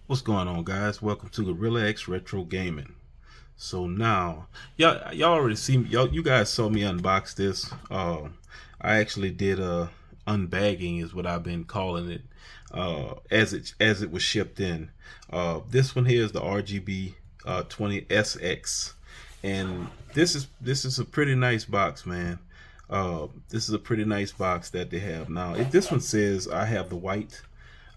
What's going on, guys? Welcome to Gorilla X Retro Gaming. So now, y'all already see me. You guys saw me unbox this. I actually did a unbagging, is what I've been calling it, as it was shipped in. This one here is the RGB 20 SX, and this is a pretty nice box, man. This is a pretty nice box that they have now. This one says I have the white.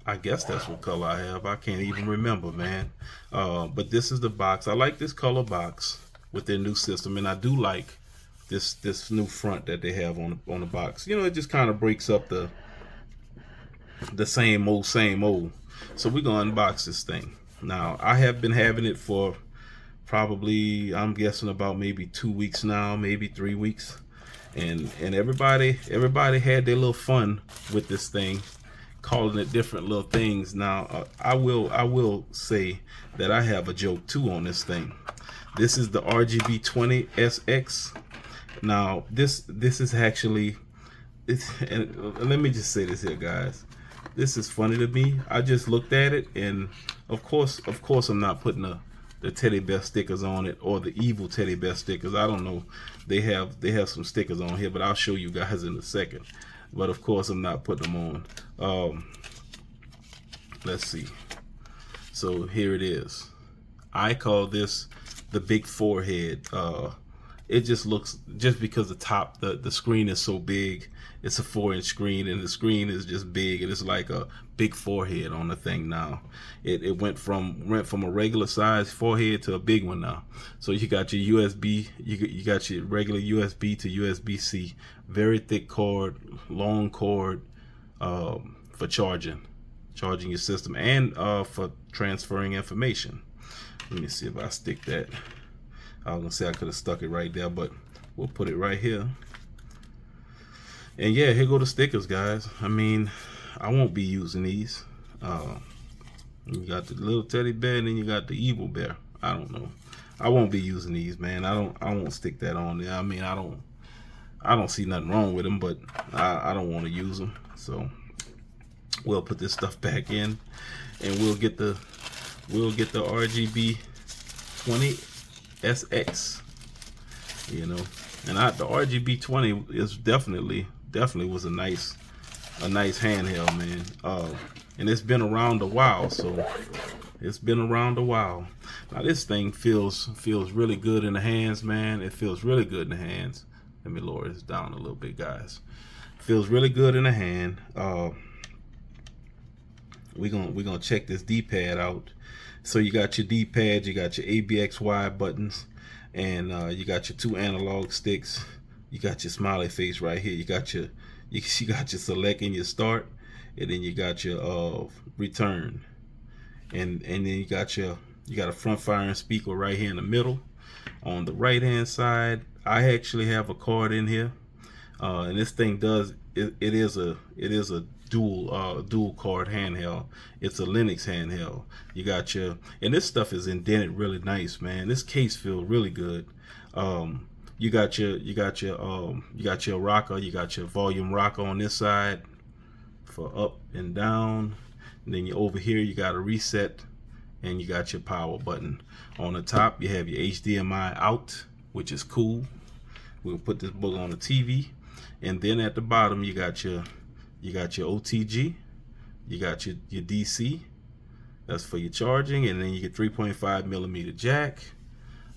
I guess that's what color I have. I can't even remember, man. But this is the box. I like this color box with their new system, and I do like this new front that they have on the box. You know, it just kind of breaks up the same old, same old. So we're gonna unbox this thing. Now, I have been having it for probably, I'm guessing, about maybe 2 weeks now, maybe 3 weeks, and everybody had their little fun with this thing, calling it different little things. Now, I will say that I have a joke too on this thing. This is the Rgb20 Sx. Now, this is actually, and let me just say this here, guys. This is funny to me. I just looked at it, and of course, I'm not putting the teddy bear stickers on it, or the evil teddy bear stickers. I don't know. They have some stickers on here, but I'll show you guys in a second. But of course, I'm not putting them on. Let's see. So here it is. I call this the big forehead. It just looks, just because the screen is so big, it's a 4-inch screen, and the screen is just big, and it's like a big forehead on the thing now. It went from a regular size forehead to a big one now. So you got your USB, you got your regular USB to USB-C, very thick cord, long cord, for charging your system, and for transferring information. Let me see if I stick that. I was gonna say I could have stuck it right there, but we'll put it right here. And yeah, here go the stickers, guys. I mean, I won't be using these. You got the little teddy bear, and then you got the evil bear. I don't know. I won't be using these, man. I won't stick that on there. I mean, I don't see nothing wrong with them, but I don't want to use them. So we'll put this stuff back in, and we'll get the RGB 20 SX, you know. And the RGB20 is definitely was a nice handheld, man. And it's been around a while, so it's been around a while. Now this thing feels really good in the hands, man. It feels really good in the hands. Let me lower this down a little bit, guys. Feels really good in the hand. We're gonna check this D-pad out. So you got your D-pad, you got your ABXY buttons, and you got your 2 analog sticks. You got your smiley face right here. You got your select and your start, and then you got your return, and then you got a front firing speaker right here in the middle. On the right hand side, I actually have a card in here, and this thing it is a dual card handheld. It's a Linux handheld. You got and this stuff is indented really nice, man. This case feels really good. You got your rocker. You got your volume rocker on this side for up and down. And then over here you got a reset, and you got your power button. On the top you have your HDMI out, which is cool. We'll put this book on the TV, and then at the bottom you got your OTG, you got your DC, that's for your charging, and then you get 3.5 millimeter jack,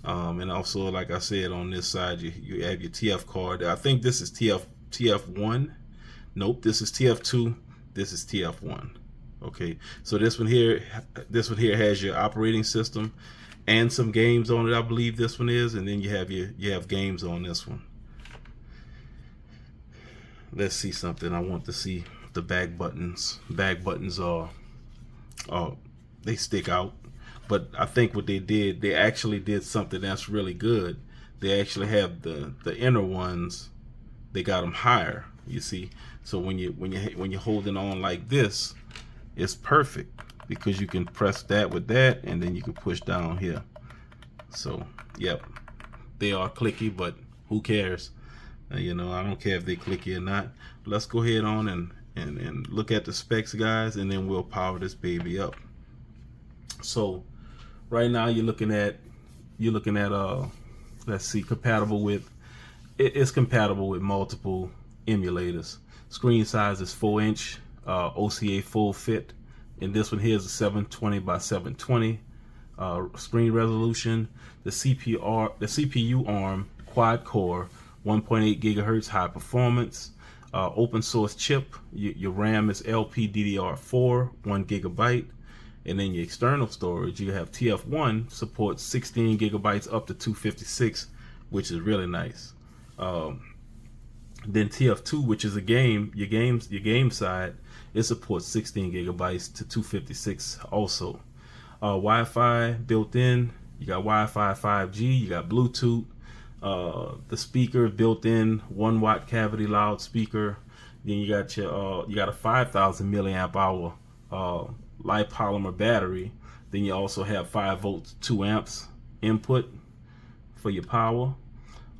and also, like I said, on this side you have your TF card. I think this is TF1. Nope, this is TF2. This is TF1. Okay, so this one here has your operating system and some games on it, I believe this one is, and then you have games on this one. Let's see something. I want to see the back buttons. Back buttons are they stick out, but I think what they actually did something that's really good. They actually have the inner ones, they got them higher, you see. So when you're holding on like this, it's perfect, because you can press that with that, and then you can push down here. So yep, they are clicky, but who cares? You know, I don't care if they clicky or not. Let's go ahead on and look at the specs, guys, and then we'll power this baby up. So right now you're looking at let's see, compatible with, it's compatible with multiple emulators. Screen size is 4-inch, OCA full fit, and this one here is a 720 by 720 screen resolution. The CPU ARM quad core, 1.8 gigahertz high performance, open source chip. Your RAM is LPDDR4, 1 gigabyte. And then your external storage, you have TF1 supports 16 gigabytes up to 256, which is really nice. Then TF2, which is your game side, it supports 16 gigabytes to 256 also. Wi-Fi built in. You got Wi-Fi 5G. You got Bluetooth. The speaker built in 1 watt cavity loudspeaker. Then you got a 5,000 milliamp hour light polymer battery. Then you also have 5 volts 2 amps input for your power.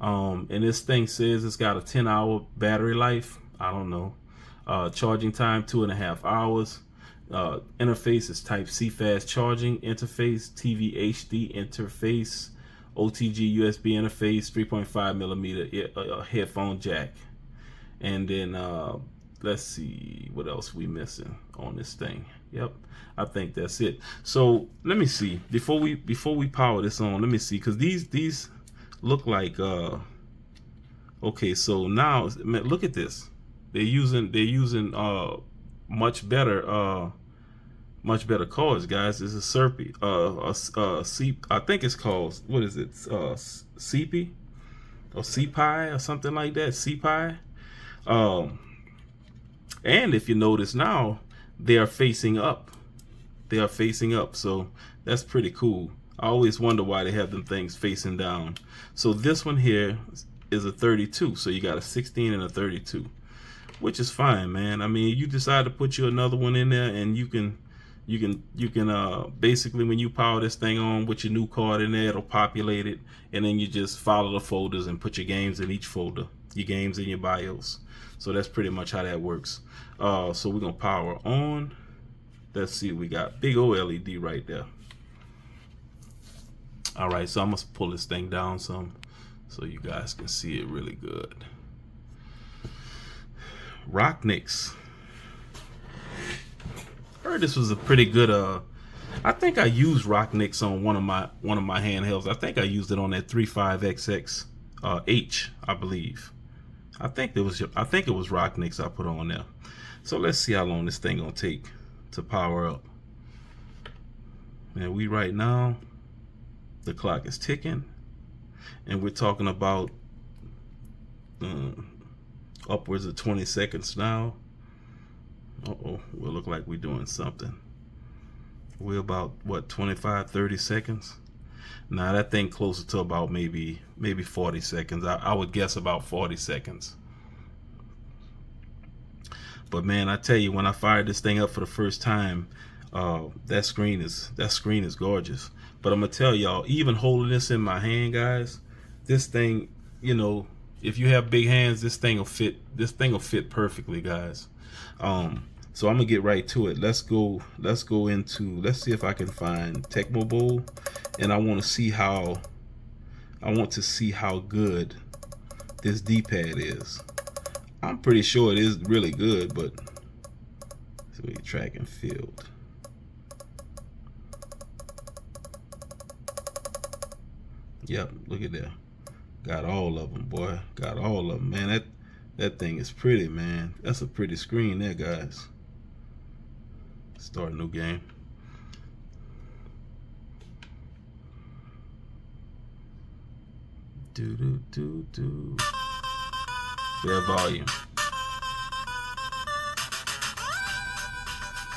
And this thing says it's got a 10-hour battery life. I don't know. Charging time 2.5 hours. Interface is type C fast charging interface, TV HD interface, OTG USB interface, 3.5 millimeter headphone jack. And then let's see what else we missing on this thing. Yep, I think that's it. So let me see, before we power this on, let me see, because these look like okay. So now look at this. They're using much better cards, guys. This is Serpy, I think it's called, what is it, CP or CPI or something like that, CPI. And if you notice now, they are facing up. So that's pretty cool. I always wonder why they have them things facing down. So this one here is a 32. So you got a 16 and a 32, which is fine, man. I mean, you decide to put you another one in there, and you can basically, when you power this thing on with your new card in there, it'll populate it, and then you just follow the folders and put your games in each folder, your games in your BIOS. So that's pretty much how that works. So we're gonna power on. Let's see, we got big old LED right there. All right, so I'm gonna pull this thing down some so you guys can see it really good. Rocknix. Heard this was a pretty good. I think I used Rocknix on one of my handhelds. I think I used it on that 35XX H, I believe. I think it was Rocknix I put on there. So let's see how long this thing gonna take to power up. And right now, the clock is ticking, and we're talking about upwards of 20 seconds now. Uh-oh, we'll look like we're doing something. We're about, what, 25, 30 seconds? Now that thing closer to about maybe 40 seconds. I would guess about 40 seconds. But man, I tell you, when I fired this thing up for the first time, that screen is gorgeous. But I'm gonna tell y'all, even holding this in my hand, guys, this thing, you know, if you have big hands, this thing will fit perfectly, guys. So I'm gonna get right to it. Let's see if I can find Tecmo Bowl, and I want to see how good this D-pad is. I'm pretty sure it is really good, but so we track and field. Yep, look at that. Got all of them, boy. Got all of them, man. That thing is pretty, man. That's a pretty screen there, guys. Start a new game. Do. Fair volume.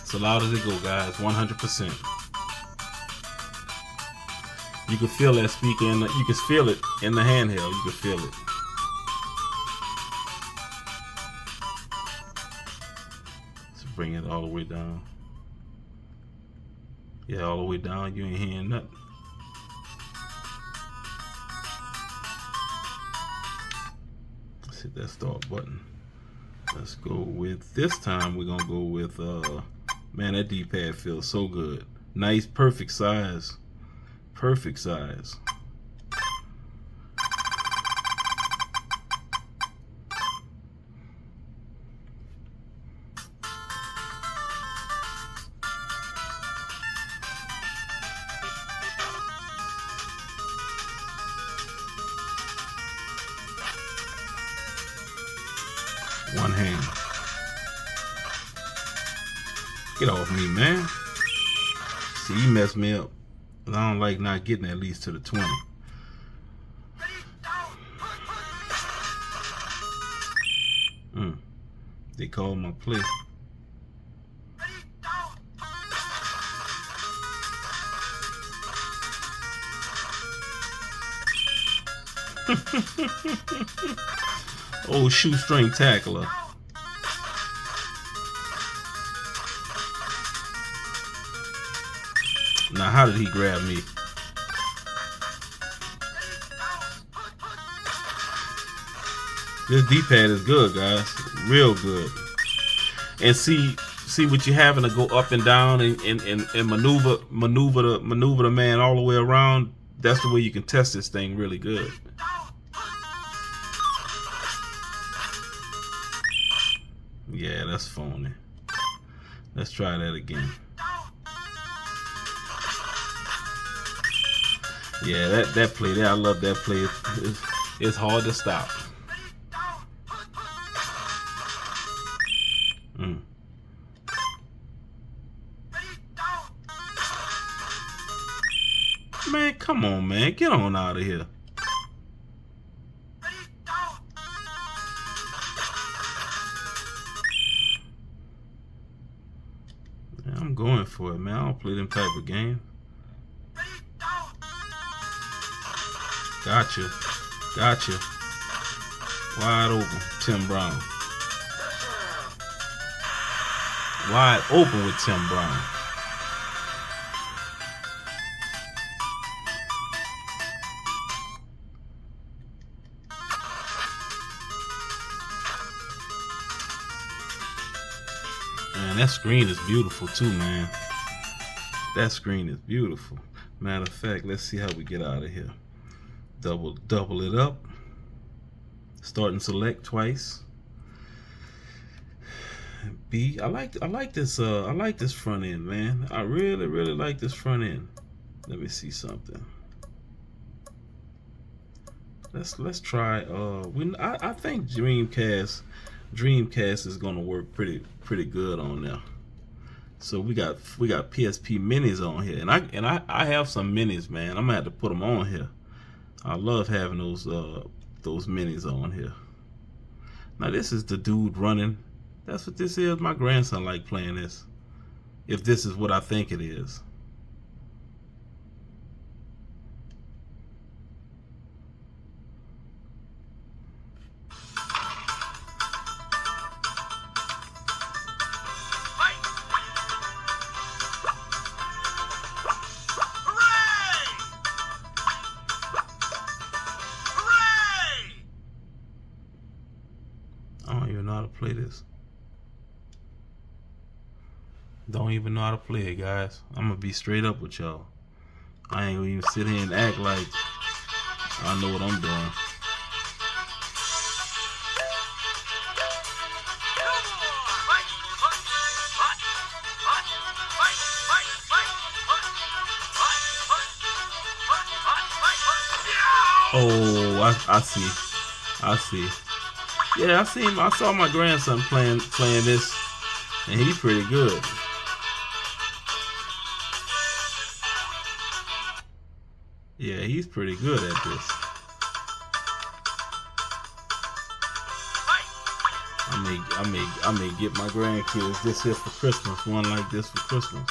It's loud as it go, guys. 100%. You can feel that speaker, and you can feel it in the handheld. You can feel it. Let's bring it all the way down. Yeah, all the way down. You ain't hearing nothing. Let's hit that start button. Let's go with, this time we're gonna go with man, that D-pad feels so good. Nice, perfect size. Perfect size. One hand. Get off me, man. See, you messed me up. I don't like not getting at least to the 20. They called my play. Oh, shoestring tackler. Now, how did he grab me? This D-pad is good, guys. Real good. And see what you're having to go up and down and maneuver the man all the way around. That's the way you can test this thing really good. Yeah, that's phony. Let's try that again. Yeah, that play there, I love that play. It's hard to stop. Man, come on, man. Get on out of here. Man, I'm going for it, man. I don't play them type of game. Gotcha. Gotcha. Wide open, Tim Brown. Wide open with Tim Brown. Man, that screen is beautiful too, man. That screen is beautiful. Matter of fact, let's see how we get out of here. Double it up. Start and select twice. B. I like this front end, man. I really like this front end. Let me see something. Let's try. I think Dreamcast is gonna work pretty good on there. So we got PSP minis on here, and I have some minis, man. I'm gonna have to put them on here. I love having those minis on here. Now this is the dude running. That's what this is. My grandson like playing this. If this is what I think it is. I don't even know how to play this. Don't even know how to play it, guys. I'm gonna be straight up with y'all. I ain't gonna even sit here and act like I know what I'm doing. Oh, I see. Yeah, I saw my grandson playing this, and he's pretty good. Yeah, he's pretty good at this. I may get my grandkids this here for Christmas. One like this for Christmas.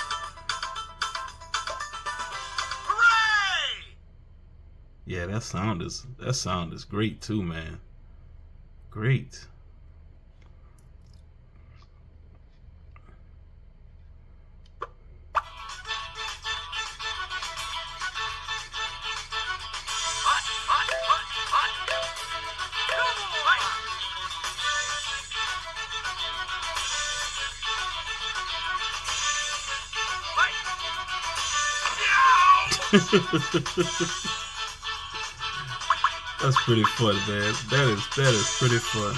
Yeah, that sound is great too, man. Great. That's pretty fun, man. That is pretty fun.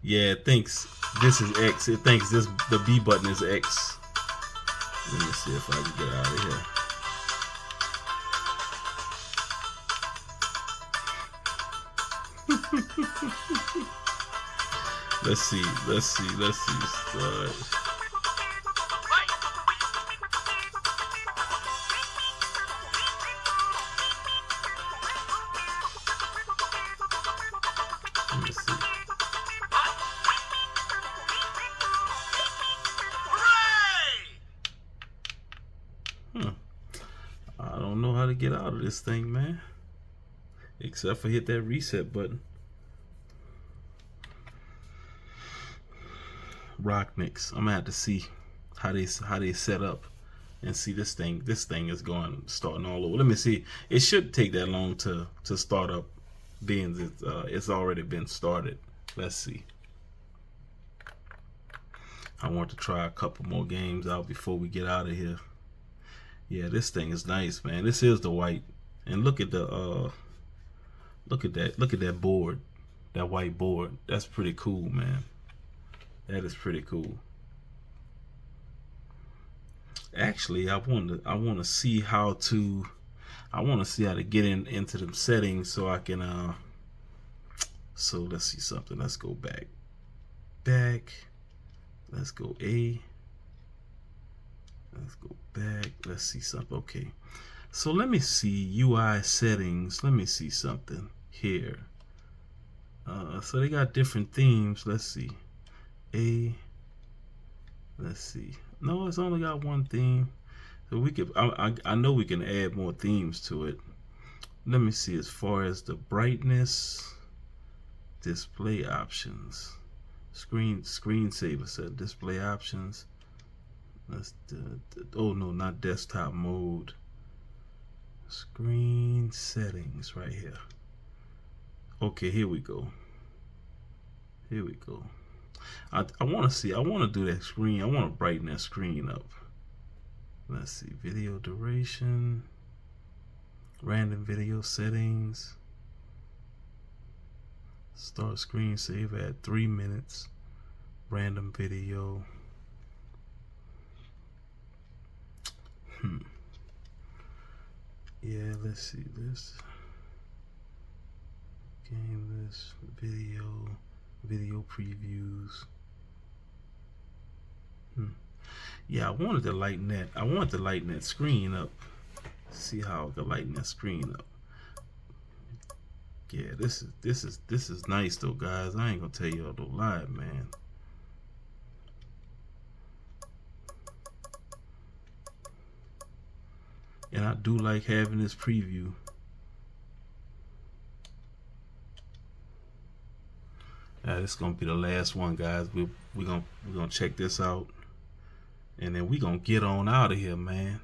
Yeah, it thinks this is X. It thinks the B button is X. Let me see if I can get out of here. Let's see. Start. Let me see. I don't know how to get out of this thing, man. Except for hit that reset button. Rocknicks. I'm gonna have to see how they set up and see this thing. This thing is starting all over. Let me see. It shouldn't take that long to start up, being it's already been started. Let's see. I want to try a couple more games out before we get out of here. Yeah, this thing is nice, man. This is the white, and look at the look at that board, that white board. That's pretty cool, man. That is pretty cool. Actually, I want to see how to get into them settings so I can so let's see something. Let's go back. Let's go A. Let's go back. Let's see something. Okay. So let me see UI settings. Let me see something here. So they got different themes. Let's see. Let's see. No, it's only got one theme. So we could. I know we can add more themes to it. Let me see as far as the brightness, display options, screensaver set, display options. That's oh no, not desktop mode. Screen settings right here. Okay, here we go. I want to do that screen. I want to brighten that screen up. Let's see, video duration, random video settings, start screensaver at 3 minutes, random video. Yeah, let's see this. Game list, video previews. Yeah, I wanted to lighten that. I wanted to lighten that screen up. See how I can lighten that screen up. Yeah, this is nice though, guys. I ain't gonna tell y'all no lie, man. And I do like having this preview. This is gonna be the last one, guys. We're gonna check this out, and then we're gonna get on out of here, man.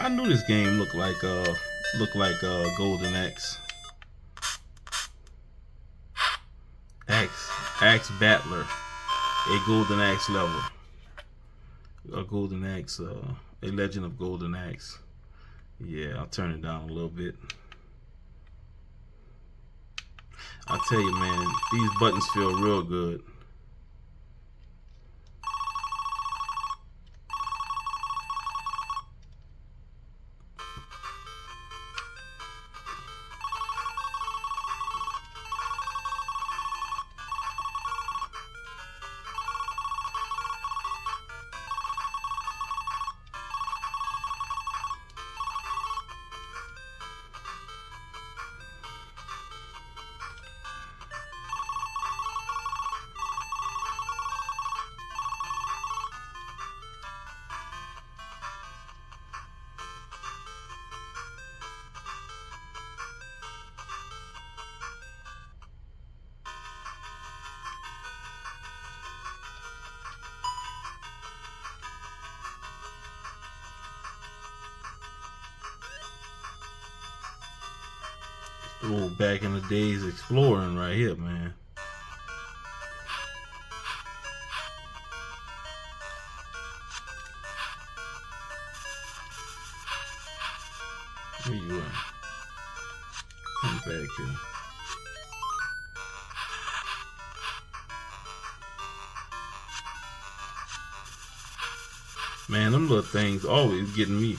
I knew this game looked like Golden Axe. Axe Battler, a Golden Axe level. A Golden Axe, a Legend of Golden Axe. Yeah, I'll turn it down a little bit. I'll tell you, man, these buttons feel real good. Oh, back in the days exploring right here, man. Where you at? Come back here. Man, them little things always getting me.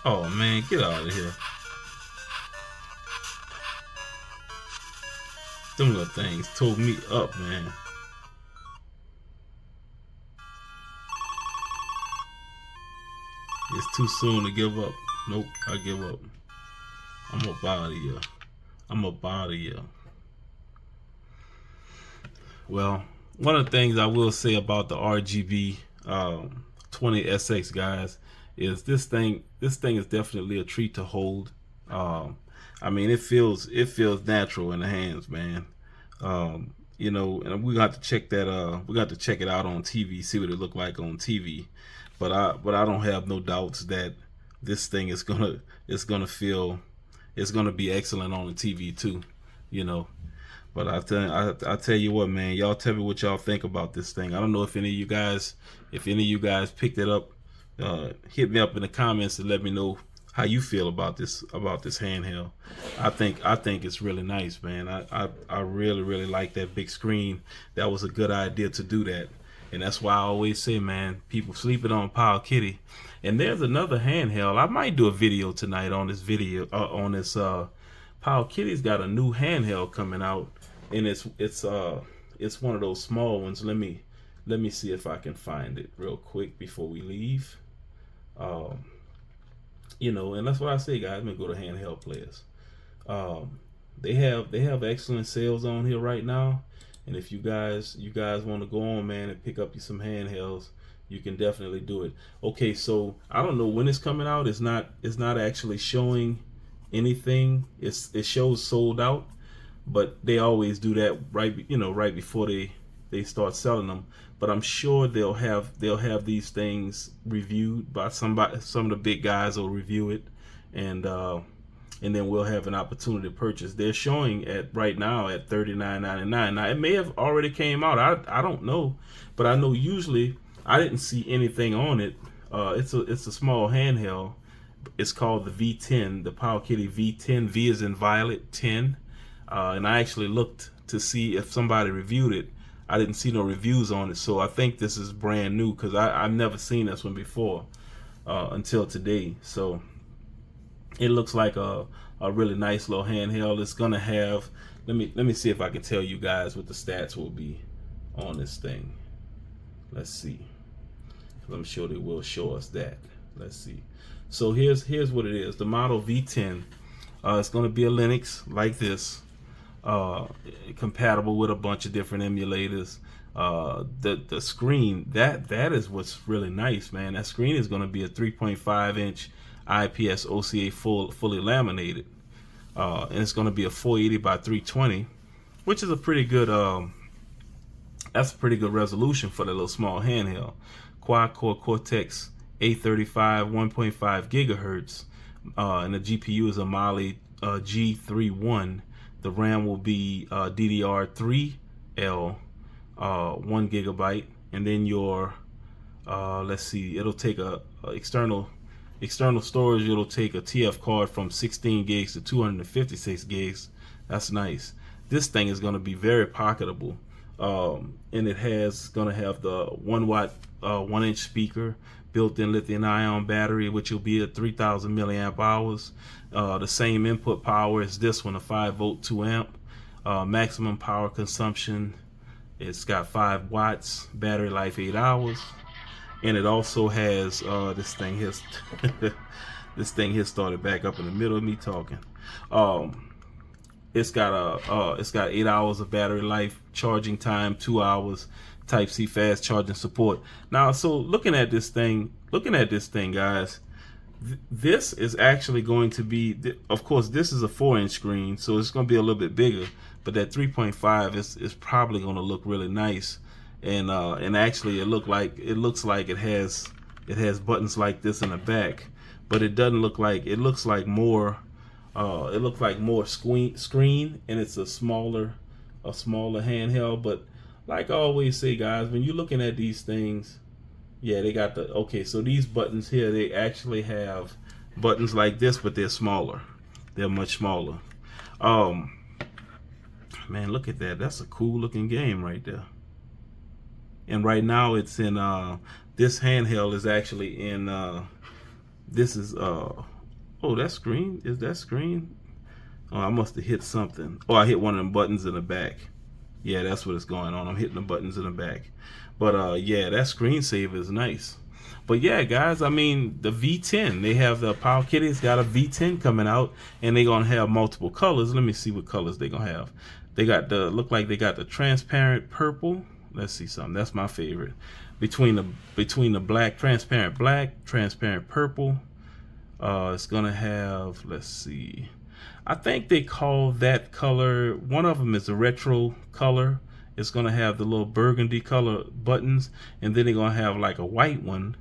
Oh man, get out of here. Them little things tore me up, man. It's too soon to give up. Nope, I give up. I'm up out of here. I'm up out of here. Well, one of the things I will say about the RGB 20 SX, guys, is this thing is definitely a treat to hold. I mean, it feels natural in the hands, man. You know, and we got to check that. We got to check it out on TV, see what it looked like on TV. But I don't have no doubts that this thing is gonna feel, it's gonna be excellent on the TV too. You know. But I tell you what, man, y'all tell me what y'all think about this thing. I don't know if any of you guys picked it up. Hit me up in the comments and let me know how you feel about this handheld. I think it's really nice, man. I really like that big screen. That was a good idea to do that, and that's why I always say, man, people sleeping on Power Kitty. And there's another handheld. I might do a video tonight on this Power Kitty's got a new handheld coming out, and it's one of those small ones. Let me see if I can find it real quick before we leave. You know, and that's what I say, guys. I'm gonna go to handheld players. They have excellent sales on here right now, and if you guys want to go on, man, and pick up you some handhelds, you can definitely do it. Okay, so I don't know when it's coming out. It's not actually showing anything. It shows sold out, but they always do that right before they start selling them. But I'm sure they'll have these things reviewed by somebody. Some of the big guys will review it, and then we'll have an opportunity to purchase. They're showing right now at $39.99. Now it may have already came out. I don't know, but I know usually I didn't see anything on it. It's a small handheld. It's called the V10, the Power Kitty V10. V is in Violet 10, and I actually looked to see if somebody reviewed it. I didn't see no reviews on it, so I think this is brand new because I've never seen this one before until today. So it looks like a really nice little handheld. It's gonna have. Let me see if I can tell you guys what the stats will be on this thing. Let's see. I'm sure they will show us that. Let's see. So here's what it is. The model V10. It's going to be a Linux like this, compatible with a bunch of different emulators. The screen, that is what's really nice, man. That screen is going to be a 3.5 inch IPS OCA fully laminated, and it's going to be a 480 by 320, which is a pretty good. That's a pretty good resolution for the little small handheld. Quad-core Cortex A35 1.5 gigahertz, and the GPU is a Mali G31. The RAM will be DDR3L, 1 gigabyte, and then your let's see, it'll take a external storage. It'll take a TF card from 16 gigs to 256 gigs. That's nice. This thing is going to be very pocketable. And it gonna have the 1 watt 1 inch speaker, built-in lithium ion battery, which will be at 3,000 milliamp hours. The same input power as this one, a 5 volt 2 amp. Maximum power consumption, it's got 5 watts, battery life 8 hours, and it also has this thing here this thing here started back up in the middle of me talking. It's got 8 hours of battery life, charging time 2 hours, Type-C fast charging support. Now, so looking at this thing, guys, This is actually going to be, of course, this is a 4-inch screen, so it's going to be a little bit bigger. But that 3.5 is probably going to look really nice, and actually it looks like it has buttons like this in the back, but it doesn't look like it looks like more. It looks like more screen, and it's a smaller handheld. But like I always say, guys, when you're looking at these things, yeah, they got the, okay, so these buttons here, they actually have buttons like this, but they're smaller. They're much smaller. Man, look at that. That's a cool looking game right there. And right now it's in, this handheld is actually in, this is, oh, that screen? Is that screen? Oh, I must have hit something. Oh, I hit one of them buttons in the back. Yeah, that's what is going on. I'm hitting the buttons in the back. But yeah, that screensaver is nice. But yeah, guys, I mean, the V10, they have the Power Kitty's got a V10 coming out, and they're gonna have multiple colors. Let me see what colors they're gonna have. They got the, look like they got the transparent purple. Let's see something. That's my favorite. Between the black, transparent purple. It's gonna have, let's see, I think they call that color, one of them is a retro color. It's gonna have the little burgundy color buttons, and then they're gonna have like a white one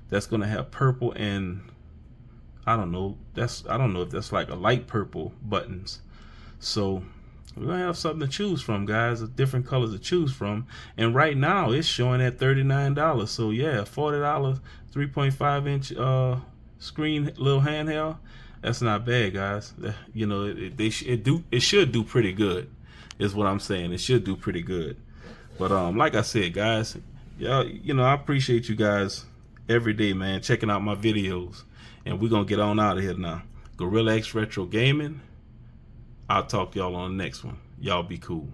that's gonna have purple, and I don't know if that's like a light purple buttons. So we're gonna have something to choose from, guys, different colors to choose from. And right now it's showing at $39. So yeah, $40, 3.5-inch screen, little handheld. That's not bad, guys. You know, it should do pretty good, is what I'm saying. It should do pretty good. But like I said, guys, y'all, you know, I appreciate you guys every day, man, checking out my videos. And we're gonna get on out of here now. Gorilla X Retro Gaming. I'll talk to y'all on the next one. Y'all be cool.